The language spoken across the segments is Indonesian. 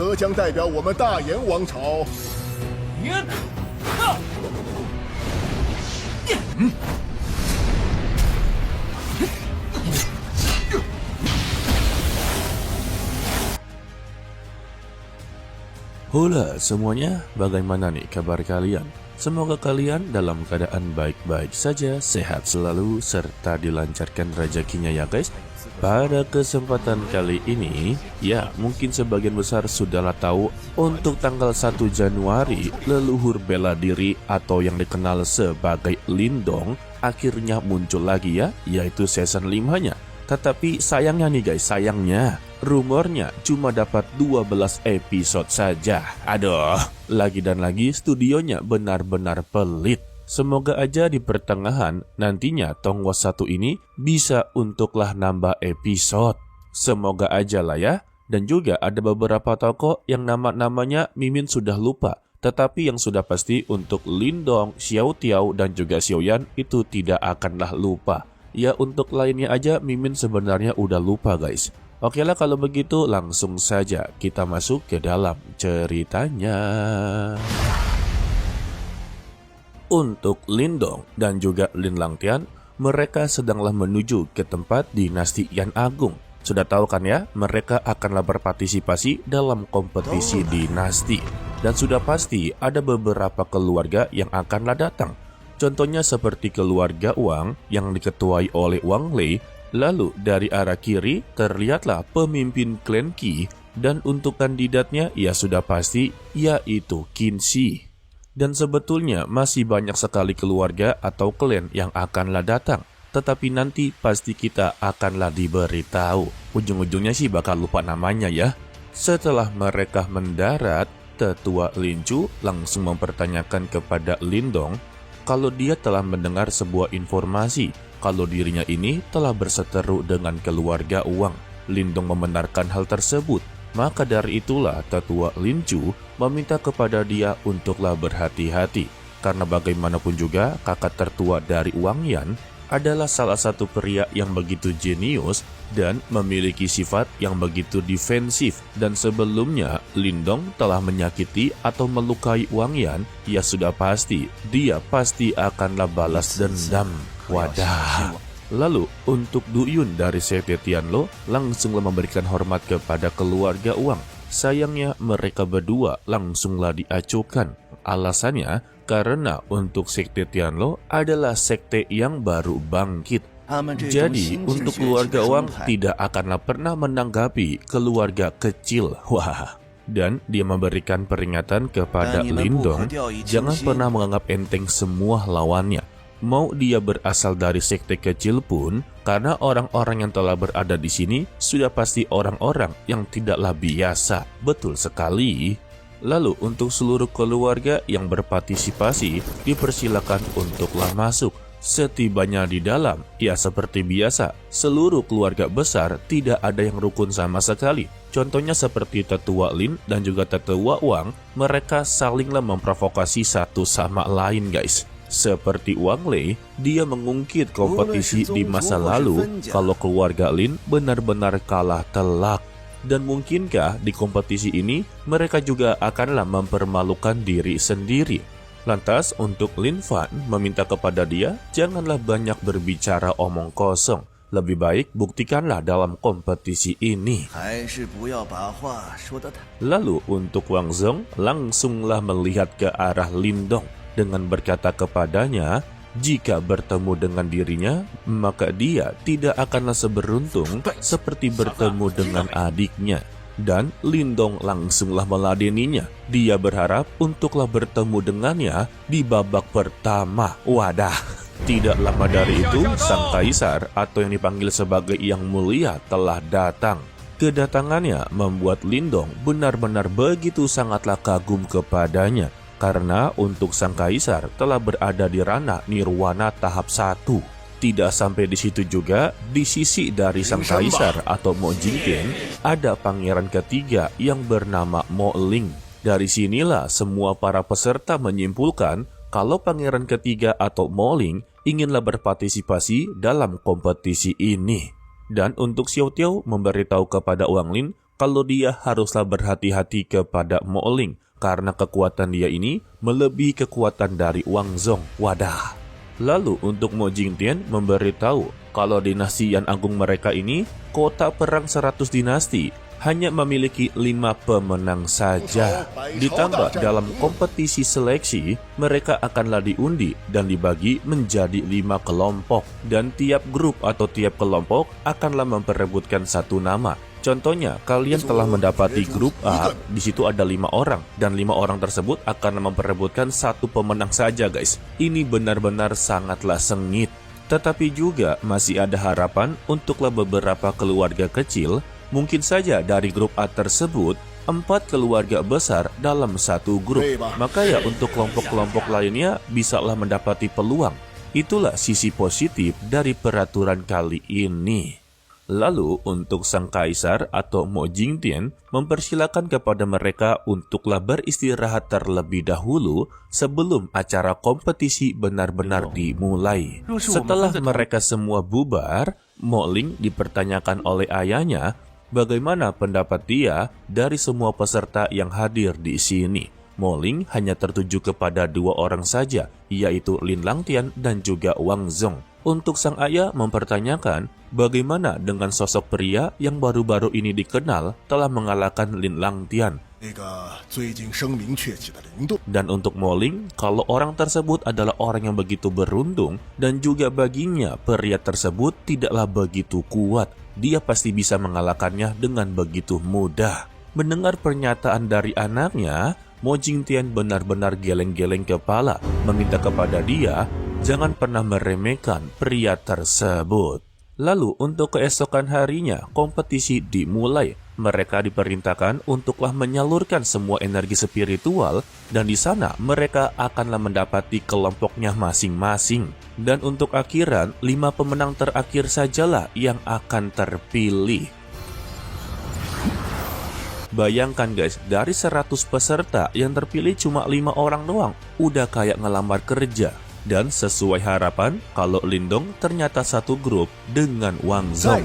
则将代表我们大炎王朝。Hola semuanya, bagaimana nih kabar kalian? Semoga kalian dalam keadaan baik-baik saja, sehat selalu, serta dilancarkan rezekinya ya guys. Pada kesempatan kali ini, ya mungkin sebagian besar sudahlah tahu untuk tanggal 1 Januari, leluhur bela diri atau yang dikenal sebagai Lindong akhirnya muncul lagi ya, yaitu season 5-nya. Tetapi sayangnya nih guys, sayangnya rumornya cuma dapat 12 episode saja. Aduh, lagi dan lagi studionya benar-benar pelit. Semoga aja di pertengahan nantinya Tongwas 1 ini bisa untuklah nambah episode. Semoga aja lah ya. Dan juga ada beberapa tokoh yang nama-namanya Mimin sudah lupa. Tetapi yang sudah pasti untuk Lindong, Xiao Tiao, dan juga Xiao Yan itu tidak akanlah lupa. Ya untuk lainnya aja Mimin sebenarnya udah lupa guys. Oke lah kalau begitu langsung saja kita masuk ke dalam ceritanya. Untuk Lindong dan juga Lin Langtian, mereka sedanglah menuju ke tempat dinasti Yan Agung. Sudah tahu kan ya, mereka akanlah berpartisipasi dalam kompetisi dinasti. Dan sudah pasti ada beberapa keluarga yang akanlah datang. Contohnya seperti keluarga Wang yang diketuai oleh Wang Lei. Lalu dari arah kiri terlihatlah pemimpin klan Qi. Dan untuk kandidatnya ya sudah pasti yaitu Qin Shi. Dan sebetulnya masih banyak sekali keluarga atau klan yang akanlah datang. Tetapi nanti pasti kita akanlah diberitahu. Ujung-ujungnya sih bakal lupa namanya ya. Setelah mereka mendarat, tetua Lin Chu langsung mempertanyakan kepada Lindong kalau dia telah mendengar sebuah informasi kalau dirinya ini telah berseteru dengan keluarga Wang. Lindong membenarkan hal tersebut. Maka dari itulah tetua Lin Chu meminta kepada dia untuklah berhati-hati. Karena bagaimanapun juga kakak tertua dari Wang Yan adalah salah satu pria yang begitu jenius dan memiliki sifat yang begitu defensif. Dan sebelumnya Lindong telah menyakiti atau melukai Wang Yan, ya sudah pasti dia pasti akanlah balas dendam. Wadah. Lalu untuk Du Yun dari Sekte Tianlo langsunglah memberikan hormat kepada keluarga Wang. Sayangnya mereka berdua langsunglah diacuhkan. Alasannya karena untuk Sekte Tianlo adalah sekte yang baru bangkit. Jadi untuk keluarga Wang tidak akanlah pernah menanggapi keluarga kecil. Wah. Dan dia memberikan peringatan kepada Lindong, jangan pernah menganggap enteng semua lawannya. Mau dia berasal dari sekte kecil pun, karena orang-orang yang telah berada di sini sudah pasti orang-orang yang tidaklah biasa. Betul sekali. Lalu untuk seluruh keluarga yang berpartisipasi dipersilakan untuklah masuk. Setibanya di dalam, ya seperti biasa, seluruh keluarga besar tidak ada yang rukun sama sekali. Contohnya seperti tetua Lin dan juga tetua Wang, mereka salinglah memprovokasi satu sama lain guys. Seperti Wang Lei, dia mengungkit kompetisi di masa lalu kalau keluarga Lin benar-benar kalah telak. Dan mungkinkah di kompetisi ini mereka juga akanlah mempermalukan diri sendiri. Lantas untuk Lin Fan meminta kepada dia, janganlah banyak berbicara omong kosong. Lebih baik buktikanlah dalam kompetisi ini. Lalu untuk Wang Zong langsunglah melihat ke arah Lindong dengan berkata kepadanya, jika bertemu dengan dirinya, maka dia tidak akanlah seberuntung seperti bertemu dengan adiknya. Dan Lindong langsunglah meladeninya. Dia berharap untuklah bertemu dengannya di babak pertama. Wadah. Tidak lama dari itu, sang kaisar atau yang dipanggil sebagai Yang Mulia telah datang. Kedatangannya membuat Lindong benar-benar begitu sangatlah kagum kepadanya. Karena untuk sang kaisar telah berada di ranah nirwana tahap 1. Tidak sampai di situ juga, di sisi dari sang kaisar atau Mo Jingtian ada pangeran ketiga yang bernama Mo Ling. Dari sinilah semua para peserta menyimpulkan kalau pangeran ketiga atau Mo Ling inginlah berpartisipasi dalam kompetisi ini. Dan untuk Xiao Tiao memberitahu kepada Wang Lin kalau dia haruslah berhati-hati kepada Mo Ling karena kekuatan dia ini melebihi kekuatan dari Wang Zhong. Wadah. Lalu untuk Mo Jingtian memberitahu kalau dinasti Yan Agung mereka ini kota perang 100 dinasti hanya memiliki 5 pemenang saja. Ditambah dalam kompetisi seleksi, mereka akanlah diundi dan dibagi menjadi 5 kelompok. Dan tiap grup atau tiap kelompok akanlah memperebutkan satu nama. Contohnya, kalian telah mendapati grup A, di situ ada 5 orang, dan 5 orang tersebut akan memperebutkan satu pemenang saja guys. Ini benar-benar sangatlah sengit. Tetapi juga masih ada harapan untuklah beberapa keluarga kecil. Mungkin saja dari grup A tersebut 4 keluarga besar dalam satu grup. Maka ya untuk kelompok-kelompok lainnya bisalah mendapati peluang. Itulah sisi positif dari peraturan kali ini. Lalu untuk sang kaisar atau Mo Jingtian mempersilakan kepada mereka untuklah beristirahat terlebih dahulu sebelum acara kompetisi benar-benar dimulai. Setelah mereka semua bubar, Mo Ling dipertanyakan oleh ayahnya bagaimana pendapat dia dari semua peserta yang hadir di sini. Mo Ling hanya tertuju kepada 2 orang saja, yaitu Lin Langtian dan juga Wang Zhong. Untuk sang ayah mempertanyakan bagaimana dengan sosok pria yang baru-baru ini dikenal telah mengalahkan Lin Langtian. Dan untuk Mo Ling, kalau orang tersebut adalah orang yang begitu beruntung dan juga baginya pria tersebut tidaklah begitu kuat. Dia pasti bisa mengalahkannya dengan begitu mudah. Mendengar pernyataan dari anaknya, Mo Jingtian benar-benar geleng-geleng kepala, meminta kepada dia jangan pernah meremehkan pria tersebut. Lalu untuk keesokan harinya, kompetisi dimulai. Mereka diperintahkan untuklah menyalurkan semua energi spiritual dan di sana mereka akanlah mendapati kelompoknya masing-masing. Dan untuk akhiran, 5 pemenang terakhir sajalah yang akan terpilih. Bayangkan guys, dari 100 peserta yang terpilih cuma 5 orang doang. Udah kayak ngelamar kerja. Dan sesuai harapan, kalau Lindong ternyata satu grup dengan Wang Zhong.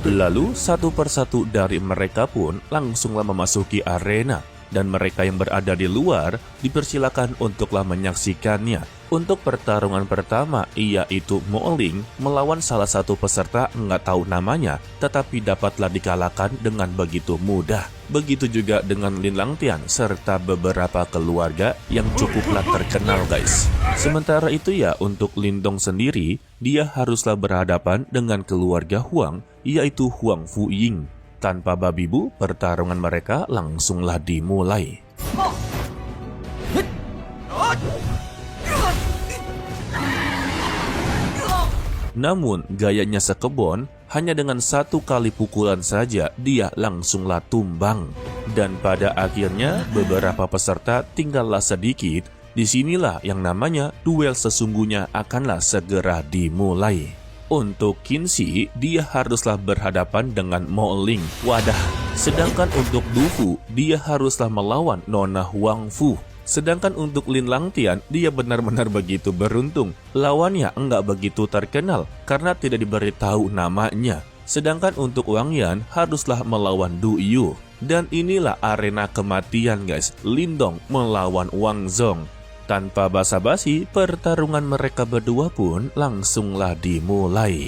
Lalu satu persatu dari mereka pun langsunglah memasuki arena. Dan mereka yang berada di luar dipersilakan untuklah menyaksikannya. Untuk pertarungan pertama, yaitu Mo Ling melawan salah satu peserta nggak tahu namanya, tetapi dapatlah dikalahkan dengan begitu mudah. Begitu juga dengan Lin Langtian serta beberapa keluarga yang cukuplah terkenal guys. Sementara itu ya untuk Lindong sendiri, dia haruslah berhadapan dengan keluarga Huang, yaitu Huang Fuying. Tanpa babi bu, pertarungan mereka langsunglah dimulai. Namun gayanya sekebon, hanya dengan 1 kali pukulan saja dia langsunglah tumbang. Dan pada akhirnya beberapa peserta tinggallah sedikit. Disinilah yang namanya duel sesungguhnya akanlah segera dimulai. Untuk Qinxi, dia haruslah berhadapan dengan Mo Ling. Wadah. Sedangkan untuk Du Fu, dia haruslah melawan Nona Huang Fu. Sedangkan untuk Lin Langtian, dia benar-benar begitu beruntung. Lawannya enggak begitu terkenal karena tidak diberitahu namanya. Sedangkan untuk Wang Yan haruslah melawan Du Yu. Dan inilah arena kematian guys. Lindong melawan Wang Zhong. Tanpa basa-basi, pertarungan mereka berdua pun langsunglah dimulai.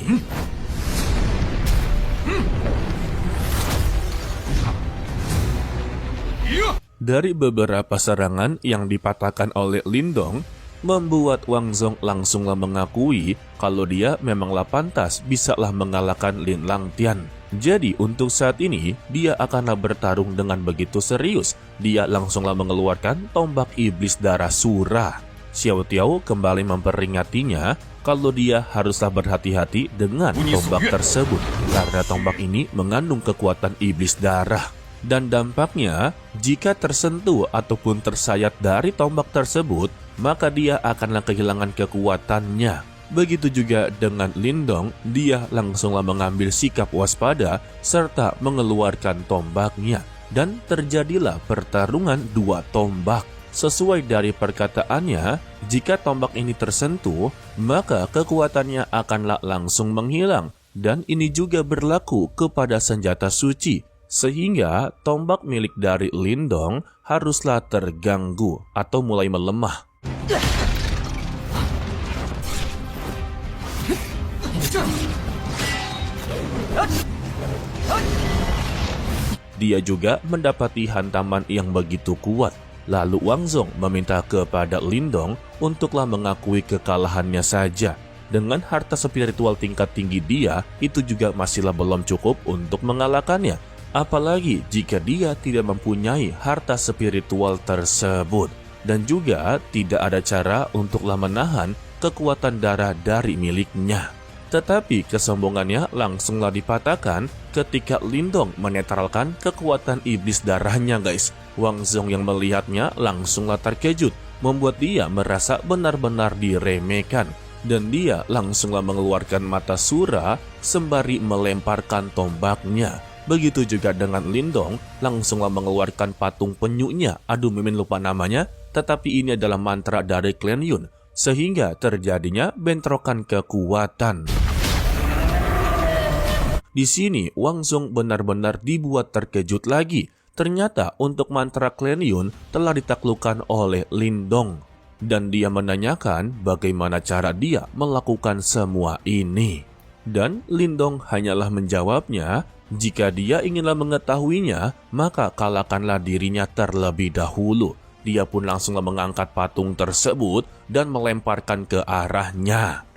Dari beberapa serangan yang dipatahkan oleh Lindong, membuat Wang Zhong langsunglah mengakui kalau dia memanglah pantas bisalah mengalahkan Lin Langtian. Jadi untuk saat ini, dia akanlah bertarung dengan begitu serius. Dia langsunglah mengeluarkan tombak iblis darah surah. Xiao Tiao kembali memperingatinya kalau dia haruslah berhati-hati dengan tombak tersebut. Karena tombak ini mengandung kekuatan iblis darah. Dan dampaknya, jika tersentuh ataupun tersayat dari tombak tersebut, maka dia akanlah kehilangan kekuatannya. Begitu juga dengan Lindong, dia langsunglah mengambil sikap waspada serta mengeluarkan tombaknya. Dan terjadilah pertarungan 2 tombak. Sesuai dari perkataannya, jika tombak ini tersentuh, maka kekuatannya akanlah langsung menghilang. Dan ini juga berlaku kepada senjata suci. Sehingga tombak milik dari Lindong haruslah terganggu atau mulai melemah. Dia juga mendapati hantaman yang begitu kuat. Lalu Wang Zong meminta kepada Lindong untuklah mengakui kekalahannya saja. Dengan harta spiritual tingkat tinggi dia, itu juga masihlah belum cukup untuk mengalahkannya. Apalagi jika dia tidak mempunyai harta spiritual tersebut. Dan juga tidak ada cara untuklah menahan kekuatan darah dari miliknya. Tetapi kesombongannya langsunglah dipatahkan ketika Lindong menetralkan kekuatan iblis darahnya, guys. Wang Zong yang melihatnya langsunglah terkejut, membuat dia merasa benar-benar diremehkan. Dan dia langsunglah mengeluarkan mata sura sembari melemparkan tombaknya. Begitu juga dengan Lindong, langsunglah mengeluarkan patung penyunya. Aduh, mimin lupa namanya, tetapi ini adalah mantra dari klan Yun. Sehingga terjadinya bentrokan kekuatan. Di sini Wang Zong benar-benar dibuat terkejut lagi. Ternyata untuk mantra klan Yun telah ditaklukkan oleh Lindong. Dan dia menanyakan bagaimana cara dia melakukan semua ini. Dan Lindong hanyalah menjawabnya, jika dia inginlah mengetahuinya, maka kalahkanlah dirinya terlebih dahulu. Dia pun langsunglah mengangkat patung tersebut dan melemparkan ke arahnya.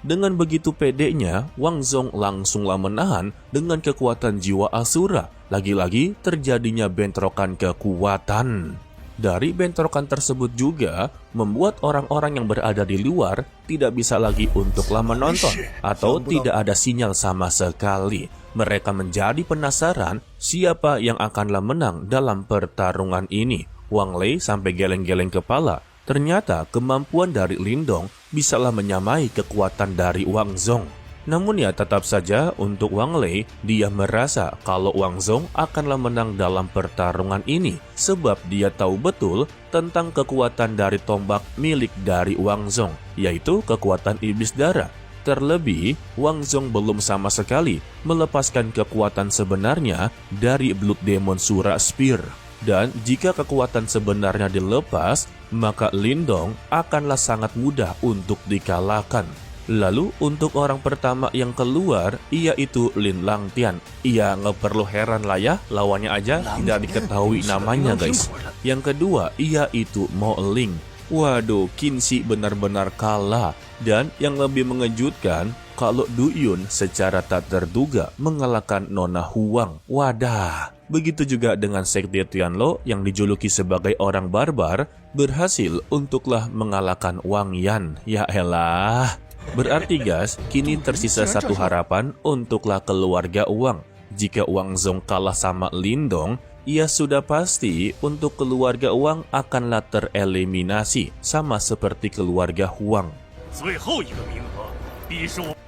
Dengan begitu pedenya, Wang Zong langsunglah menahan dengan kekuatan jiwa asura. Lagi-lagi terjadinya bentrokan kekuatan. Dari bentrokan tersebut juga membuat orang-orang yang berada di luar tidak bisa lagi untuklah menonton atau tidak ada sinyal sama sekali. Mereka menjadi penasaran siapa yang akanlah menang dalam pertarungan ini. Wang Lei sampai geleng-geleng kepala. Ternyata kemampuan dari Lindong bisalah menyamai kekuatan dari Wang Zong. Namun ya tetap saja untuk Wang Lei, dia merasa kalau Wang Zong akanlah menang dalam pertarungan ini. Sebab dia tahu betul tentang kekuatan dari tombak milik dari Wang Zong, yaitu kekuatan iblis darah. Terlebih, Wang Zong belum sama sekali melepaskan kekuatan sebenarnya dari Blood Demon Sura Spear. Dan jika kekuatan sebenarnya dilepas, maka Lindong akanlah sangat mudah untuk dikalahkan. Lalu untuk orang pertama yang keluar, yaitu Lin Langtian. Ia nggak perlu heran lah ya, lawannya aja tidak diketahui namanya, guys. Yang kedua, yaitu Mo Ling. Waduh, Qinxi benar-benar kalah. Dan yang lebih mengejutkan, kalau Du Yun secara tak terduga mengalahkan Nona Huang. Wadah. Begitu juga dengan Sekte Tianlo yang dijuluki sebagai orang barbar, berhasil untuklah mengalahkan Wang Yan. Ya elah. Berarti guys, kini tersisa satu harapan untuklah keluarga Wang. Jika Wang Zong kalah sama Lindong, ia sudah pasti untuk keluarga Wang akanlah tereliminasi, sama seperti keluarga Huang.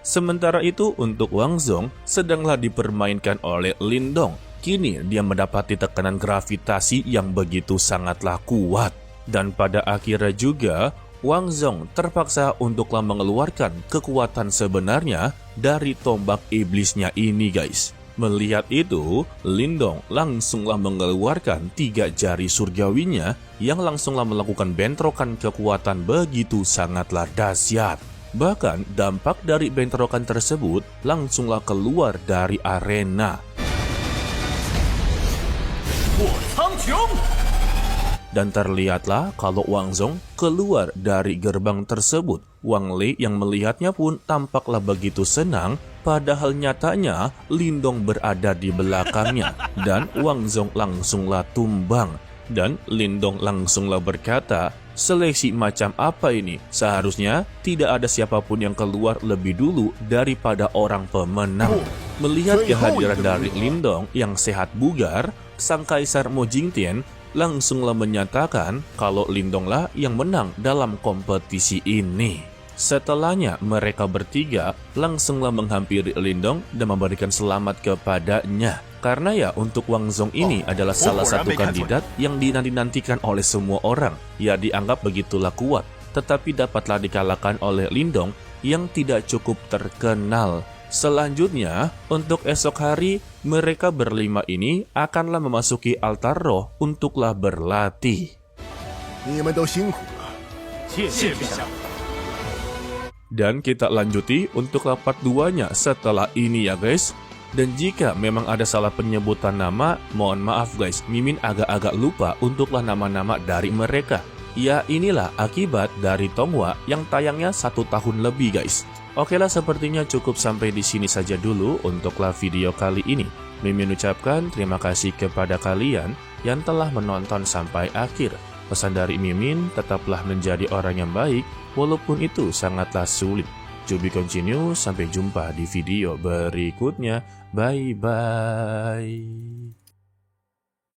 Sementara itu untuk Wang Zong sedanglah dipermainkan oleh Lindong. Kini dia mendapati tekanan gravitasi yang begitu sangatlah kuat. Dan pada akhirnya juga Wang Zong terpaksa untuklah mengeluarkan kekuatan sebenarnya dari tombak iblisnya ini, guys. Melihat itu, Lindong langsunglah mengeluarkan 3 jari surgawinya yang langsunglah melakukan bentrokan kekuatan begitu sangatlah dahsyat. Bahkan dampak dari bentrokan tersebut langsunglah keluar dari arena. Dan terlihatlah kalau Wang Zong keluar dari gerbang tersebut. Wang Lei yang melihatnya pun tampaklah begitu senang, padahal nyatanya Lindong berada di belakangnya. Dan Wang Zong langsunglah tumbang. Dan Lindong langsunglah berkata, seleksi macam apa ini? Seharusnya tidak ada siapapun yang keluar lebih dulu daripada orang pemenang. Melihat kehadiran dari Lindong yang sehat bugar, Sang Kaisar Mo Jingtian langsunglah menyatakan kalau Lindonglah yang menang dalam kompetisi ini. Setelahnya mereka bertiga langsunglah menghampiri Lindong dan memberikan selamat kepadanya. Karena ya untuk Wang Zong ini adalah salah satu kandidat yang dinanti-nantikan oleh semua orang. Ya dianggap begitulah kuat, tetapi dapatlah dikalahkan oleh Lindong yang tidak cukup terkenal. Selanjutnya, untuk esok hari, mereka berlima ini akanlah memasuki altar roh untuklah berlatih. 你们都辛苦了。 Dan kita lanjuti untuk part 2-nya setelah ini ya guys. Dan jika memang ada salah penyebutan nama, mohon maaf guys, Mimin agak-agak lupa untuklah nama-nama dari mereka. Ya inilah akibat dari Tonghua yang tayangnya 1 tahun lebih guys. Oke lah, sepertinya cukup sampai di sini saja dulu untuklah video kali ini. Mimin ucapkan terima kasih kepada kalian yang telah menonton sampai akhir. Pesan dari Mimin, tetaplah menjadi orang yang baik, walaupun itu sangatlah sulit. To be continue, sampai jumpa di video berikutnya. Bye-bye.